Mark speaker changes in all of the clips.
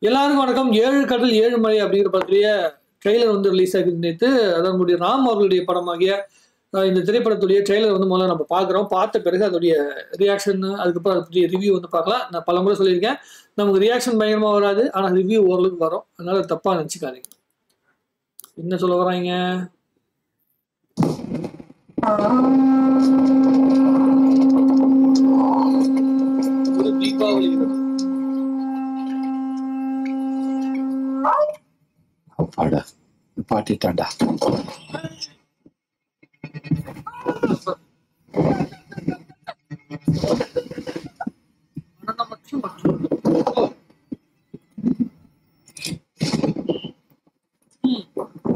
Speaker 1: எல்லாருக்கும் வணக்கம். 7 கடல் 7 மலை அப்படிங்கிற பற்றிய ட்ரெய்லர் வந்து ரிலீஸ் ஆகிருக்கு நேற்று. அதனுடைய ராம் அவர்களுடைய படமாகிய இந்த திரைப்படத்துடைய ட்ரெய்லர் வந்து முதல்ல நம்ம பார்க்குறோம். பார்த்த பிறகு அதோடைய ரியாக்ஷன், அதுக்கப்புறம் அதை பற்றிய ரிவ்யூ வந்து பார்க்கலாம். நான் பல முறை சொல்லியிருக்கேன், நமக்கு ரியாக்ஷன் பயங்கரமாக வராது, ஆனால் ரிவ்யூ ஓரளவுக்கு வரும். அதனால தப்பாக நினச்சிக்காதீங்க. என்ன சொல்ல வராங்க? ஒரு தீபாவளி
Speaker 2: பாட்டிட்டாண்டா.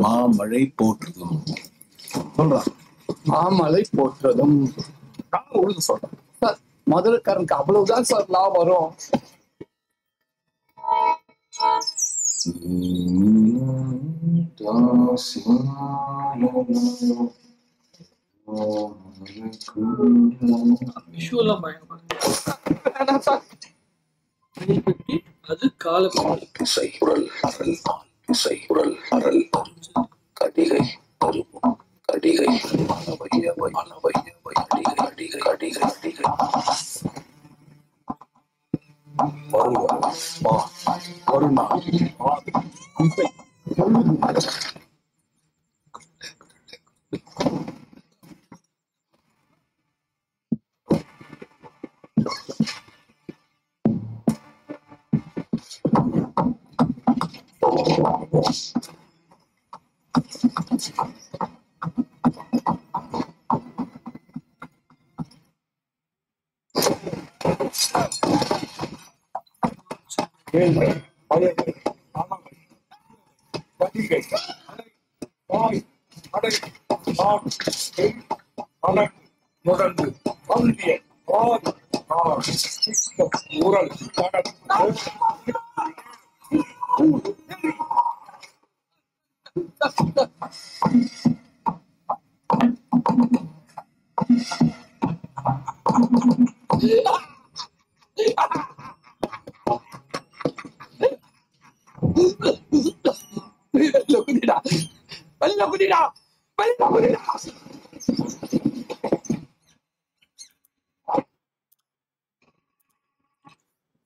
Speaker 2: மாமழை போற்றுதும் சொல்றான். மாமழை போற்றுதும் ஒழுங்கு சொல்றான் சார். முதல்காரனுக்கு அவ்வளவுதான் சார் லாபம் வரும்.
Speaker 1: அது கால
Speaker 2: இசை குரல் அறல் இசை குரல் அறல் கடிகை கருப்பு கடிகை மனவையவை மனவையவை கடிகை கடிகை கடிகை கடிகை ஒரு நாள் இசை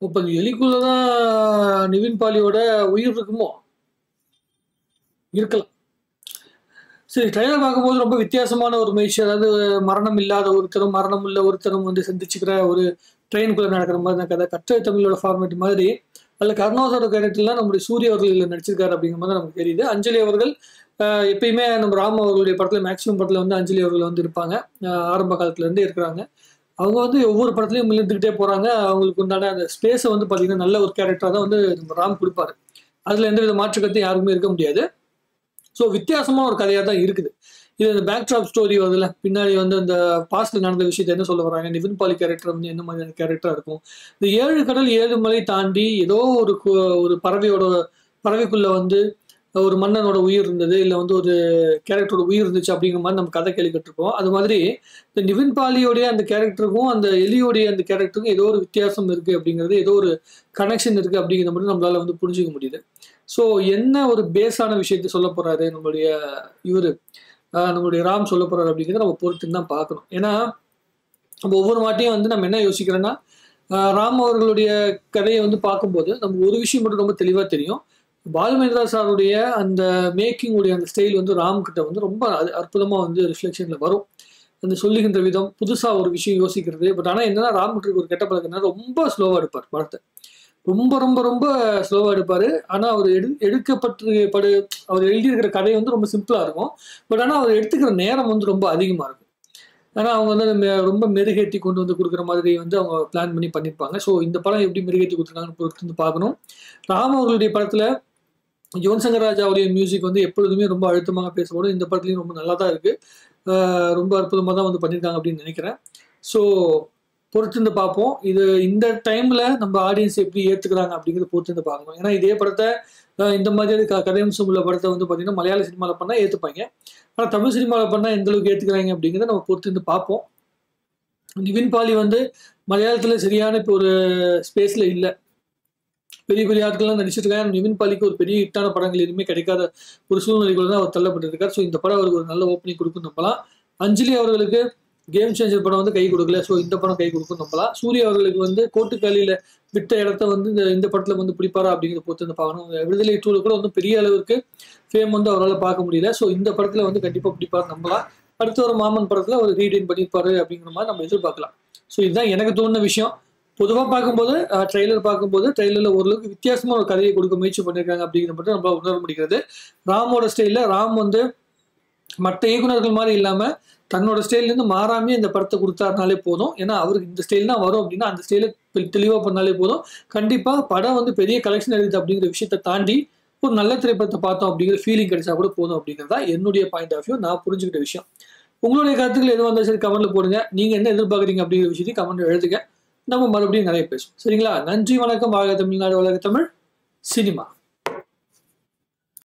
Speaker 1: இப்ப எலிக்குள்ளதான் நிவின் பாலியோட உயிர் இருக்குமோ? இருக்கலாம். சரி, ட்ரெய்லர் பார்க்கும்போது ரொம்ப வித்தியாசமான ஒரு முயற்சி. அதாவது மரணம் இல்லாத ஒருத்தரும் மரணம் உள்ள ஒருத்தரும் வந்து சந்திச்சுக்கிற ஒரு ட்ரெயினுக்குள்ள நடக்கிற மாதிரி தான் கதை. கற்றை தமிழோட ஃபார்மேட் மாதிரி அதில் கருணாசோட கேரக்டர்லாம் நம்முடைய சூரிய அவர்கள் நடிச்சிருக்காரு அப்படிங்கிற மாதிரி நமக்கு தெரியுது. அஞ்சலி அவர்கள் எப்பயுமே நம்ம ராம் அவர்களுடைய படத்தில் மேக்ஸிமம் படத்தில் வந்து அஞ்சலி அவர்கள் வந்து இருப்பாங்க. ஆரம்ப காலத்துலேருந்தே இருக்கிறாங்க. அவங்க வந்து ஒவ்வொரு படத்துலையும் மிளிர்ந்துக்கிட்டே போகிறாங்க. அவங்களுக்கு உண்டான அந்த ஸ்பேஸை வந்து பார்த்தீங்கன்னா நல்ல ஒரு கேரக்டராக தான் வந்து நம்ம ராம் கொடுப்பாரு. அதில் எந்த வித மாற்றுக்கத்தையும் யாருக்குமே இருக்க முடியாது. ஸோ வித்தியாசமாக ஒரு கதையாக தான் இருக்குது. இது அந்த பேக் ட்ராப் ஸ்டோரி வருதுல, பின்னாடி வந்து அந்த பாஸ்டில் நடந்த விஷயத்தை என்ன சொல்ல வராங்க, நிவின் பாலி கேரக்டர் வந்து என்ன மாதிரியான கேரக்டராக இருக்கும். இந்த 7 கடல் 7 மலை தாண்டி ஏதோ ஒரு பறவைக்குள்ள வந்து ஒரு மன்னனோட உயிர் இருந்தது, இல்லை வந்து ஒரு கேரக்டரோட உயிர் இருந்துச்சு அப்படிங்கிற மாதிரி நம்ம கதை கேள்விப்பட்டிருப்போம். அது மாதிரி இந்த நிவின் பாலியோடைய அந்த கேரக்டருக்கும் அந்த எலியோடைய அந்த கேரக்டருக்கும் ஏதோ ஒரு வித்தியாசம் இருக்குது அப்படிங்கிறது, ஏதோ ஒரு கனெக்ஷன் இருக்குது அப்படிங்கிற மாதிரி நம்மளால வந்து புரிஞ்சுக்க முடியுது. ஸோ என்ன ஒரு பேஸான விஷயத்த சொல்ல போறாரு நம்மளுடைய ராம் சொல்ல போறாரு அப்படிங்கிறத நம்ம பொறுத்துன்னு தான் பார்க்கணும். ஏன்னா நம்ம ஒவ்வொரு வாட்டியும் வந்து நம்ம என்ன யோசிக்கிறோன்னா, ராம் அவர்களுடைய கதையை வந்து பார்க்கும்போது நமக்கு ஒரு விஷயம் மட்டும் ரொம்ப தெளிவாக தெரியும். பாலுமேந்திரா சாருடைய அந்த மேக்கிங்குடைய அந்த ஸ்டைல் வந்து ராம் கிட்ட வந்து ரொம்ப அற்புதமாக வந்து ரிஃப்ளெக்ஷனில் வரும். அந்த சொல்லுகின்ற விதம், புதுசாக ஒரு விஷயம் யோசிக்கிறது. பட் ஆனால் என்னன்னா, ராம் கிட்ட ஒரு கெட்ட பழக்கம்னா ரொம்ப ஸ்லோவாக எடுப்பார் படத்தை. ரொம்ப ரொம்ப ரொம்ப ஸ்லோவாக எடுப்பார். ஆனால் அவர் அவர் எழுதியிருக்கிற கதை வந்து ரொம்ப சிம்பிளாக இருக்கும். பட் ஆனால் அவர் எடுத்துக்கிற நேரம் வந்து ரொம்ப அதிகமாக இருக்கும். ஏன்னா அவங்க வந்து ரொம்ப மெருகேற்றி கொண்டு வந்து கொடுக்குற மாதிரி வந்து அவங்க பிளான் பண்ணியிருப்பாங்க. ஸோ இந்த படம் எப்படி மெருகேற்றி கொடுத்துருக்காங்கன்னு பொறுத்து வந்து பார்க்கணும். ராம் அவர்களுடைய படத்தில் யுவன் சங்கர் ராஜாவுடைய மியூசிக் வந்து எப்பொழுதுமே ரொம்ப அழுத்தமாக பேசப்படும். இந்த படத்துலையும் ரொம்ப நல்லா தான் இருக்குது. ரொம்ப அற்புதமாக தான் வந்து பண்ணியிருக்காங்க அப்படின்னு நினைக்கிறேன். ஸோ பொறுத்திருந்து பார்ப்போம். இது இந்த டைம்ல நம்ம ஆடியன்ஸ் எப்படி ஏத்துக்கிறாங்க அப்படிங்கிறது பொறுத்திருந்து பார்க்கணும். ஏன்னா இதே படத்தை இந்த மாதிரி கதையம்சம் உள்ள படத்தை வந்து பார்த்தீங்கன்னா மலையாள சினிமாவில் பண்ணால் ஏற்றுப்பாங்க. ஆனால் தமிழ் சினிமாவில் பண்ணால் எந்த அளவுக்கு ஏற்றுக்கிறாங்க அப்படிங்கிறத நம்ம பொறுத்திருந்து பார்ப்போம். நிவின் பாலி வந்து மலையாளத்தில் சரியான இப்போ ஒரு ஸ்பேஸில் இல்லை. பெரிய பெரிய ஆட்கள்லாம் நடிச்சிருக்காங்க. நிவின் பாலிக்கு ஒரு பெரிய ஹிட்டான படங்கள் எதுவுமே கிடைக்காத ஒரு சூழ்நிலைக்குள்ள தான் அவர் தள்ளப்பட்டிருக்காரு. ஸோ இந்த படம் அவருக்கு ஒரு நல்ல ஓப்பனிங் கொடுக்கும் நம்பலாம். அஞ்சலி அவர்களுக்கு கேம் சேஞ்சர் படம் வந்து கை கொடுக்கல. ஸோ இந்த படம் கை கொடுக்கும் நம்பலாம். சூர்யா அவர்களுக்கு வந்து கோட்டுக்காலியில விட்ட இடத்த வந்து இந்த படத்துல வந்து பிடிப்பாரா அப்படிங்கிறத பொறுத்து வந்து பார்க்கணும். விடுதலை டூல கூட வந்து பெரிய அளவுக்கு ஃபேம் வந்து அவரால் பார்க்க முடியல. ஸோ இந்த படத்துல வந்து கண்டிப்பா பிடிப்பாரு நம்பலாம். அடுத்த ஒரு மாமன் படத்துல அவர் ரீடைன் பண்ணியிருப்பாரு அப்படிங்கிற மாதிரி நம்ம எதிர்பார்க்கலாம். ஸோ இதுதான் எனக்கு தோணுன விஷயம். பொதுவாக பார்க்கும்போது ட்ரெய்லர்ல ஓரளவுக்கு வித்தியாசமா ஒரு கதையை கொடுக்க முயற்சி பண்ணியிருக்காங்க அப்படிங்கிற மட்டும் நம்மளால உணர முடிகிறது. ராமோட ஸ்டைல்ல ராம் வந்து மற்ற இயக்குநர்கள் மாதிரி இல்லாம தன்னோட ஸ்டைல்ல இருந்து மாறாமே இந்த படத்தை கொடுத்தாருனாலே போதும். ஏன்னா அவருக்கு இந்த ஸ்டைல் தான் வரும் அப்படின்னா அந்த ஸ்டைல தெளிவா பண்ணாலே போதும். கண்டிப்பா படம் வந்து பெரிய கலெக்ஷன் எடுக்குது அப்படிங்கிற விஷயத்தை தாண்டி ஒரு நல்ல திரைப்படத்தை பார்த்தோம் அப்படிங்கிற ஃபீலிங் கிடைச்சா கூட போதும் அப்படிங்கிறதா என்னுடைய பாயிண்ட் ஆஃப் வியூ, நான் புரிஞ்சுக்கிட்ட விஷயம். உங்களுடைய கருத்துக்கள் எது வந்தாலும் சரி கமெண்ட்ல போடுங்க. நீங்க என்ன எதிர்பார்க்குறீங்க அப்படிங்கிற விஷயத்தையும் கமெண்ட் எழுதுங்க. நம்ம மறுபடியும் நிறைய பேசுவோம். சரிங்களா? நன்றி, வணக்கம். வாழ்க தமிழ்நாடு, வளர்க தமிழ் சினிமா.